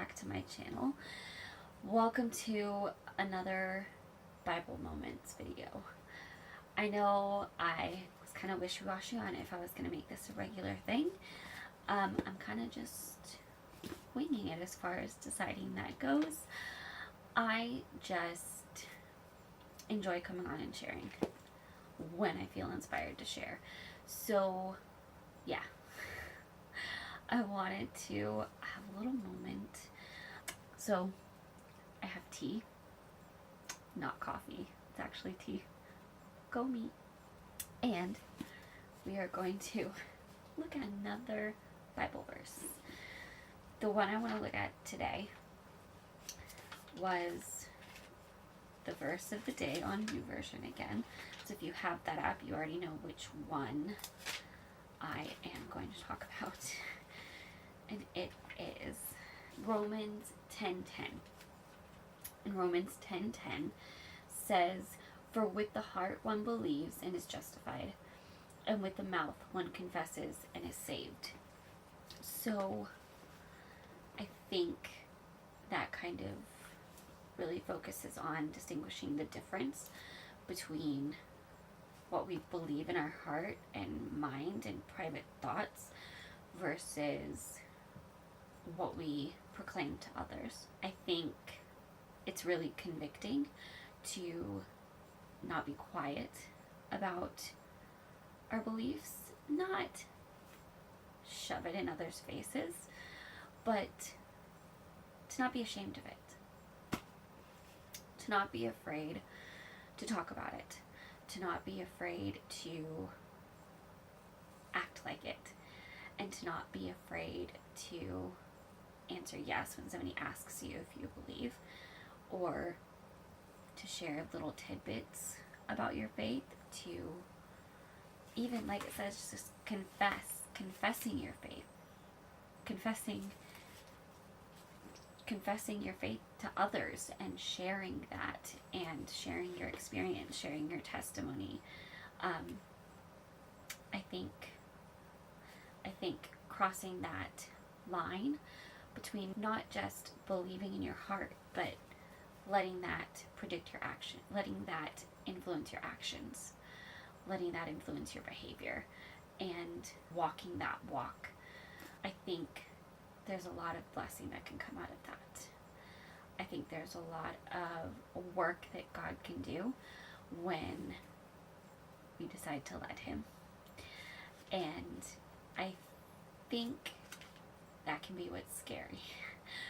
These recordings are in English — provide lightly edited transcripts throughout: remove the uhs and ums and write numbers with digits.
back to my channel. Welcome to another Bible Moments video. I know I was kind of wishy-washy on if I was going to make this a regular thing. I'm kind of just winging it as far as deciding that goes. I just enjoy coming on and sharing when I feel inspired to share. So, yeah. I wanted to have a little moment. So, I have tea, not coffee. It's actually tea. Go me. And we are going to look at another Bible verse. The one I want to look at today was the verse of the day on YouVersion again. So if you have that app, you already know which one I am going to talk about. And it is Romans 10:10. And Romans 10:10 says, "For with the heart one believes and is justified, and with the mouth one confesses and is saved." So I think that kind of really focuses on distinguishing the difference between what we believe in our heart and mind and private thoughts versus what we proclaim to others. I think it's really convicting to not be quiet about our beliefs, not shove it in others' faces, but to not be ashamed of it, to not be afraid to talk about it, to not be afraid to act like it, and to not be afraid to answer yes when somebody asks you if you believe, or to share little tidbits about your faith, to even, like it says, just confessing your faith, confessing your faith to others, and sharing that, and sharing your experience, sharing your testimony. I think crossing that line between not just believing in your heart, but letting that predict your action, letting that influence your actions, letting that influence your behavior, and walking that walk. I think there's a lot of blessing that can come out of that. I think there's a lot of work that God can do when we decide to let Him. And I think that can be what's scary,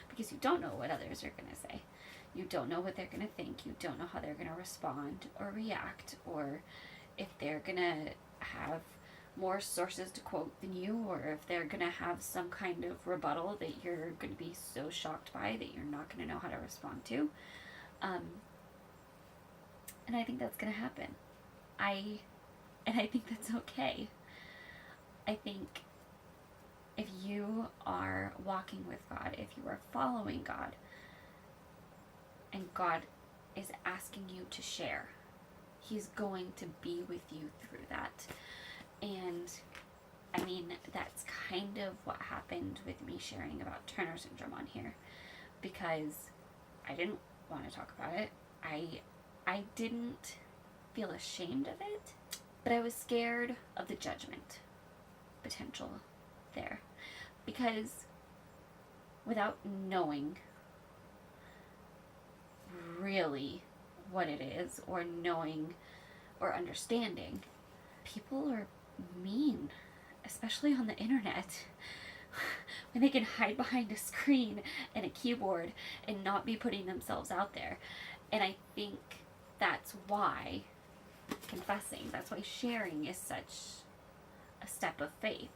because you don't know what others are going to say. You don't know what they're going to think. You don't know how they're going to respond or react, or if they're going to have more sources to quote than you, or if they're going to have some kind of rebuttal that you're going to be so shocked by that you're not going to know how to respond to. And I think that's going to happen. And I think that's okay. I think if you are walking with God, if you are following God, and God is asking you to share, He's going to be with you through that. And I mean, that's kind of what happened with me sharing about Turner syndrome on here, because I didn't want to talk about it. I didn't feel ashamed of it, but I was scared of the judgment potential there, because without knowing really what it is, or knowing or understanding, people are mean, especially on the internet, when they can hide behind a screen and a keyboard and not be putting themselves out there. And I think that's why that's why sharing is such a step of faith,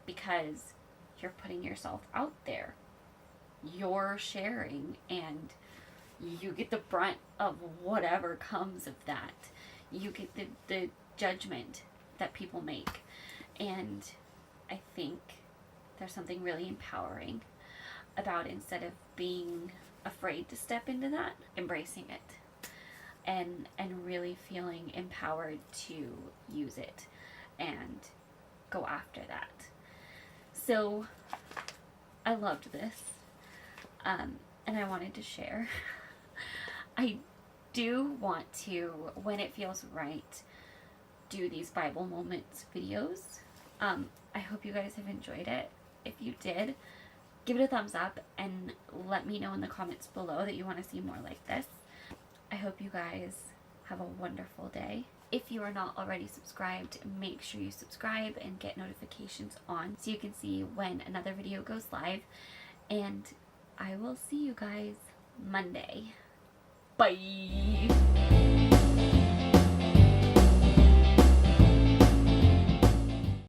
because you're putting yourself out there, you're sharing, and you get the brunt of whatever comes of that. You get the judgment that people make. And I think there's something really empowering about, instead of being afraid to step into that, embracing it, and really feeling empowered to use it and go after that. So I loved this. and I wanted to share. I do want to, when it feels right, do these Bible Moments videos. I hope you guys have enjoyed it. If you did, give it a thumbs up and let me know in the comments below that you want to see more like this. I hope you guys have a wonderful day. If you are not already subscribed, make sure you subscribe and get notifications on so you can see when another video goes live. And I will see you guys Monday. Bye!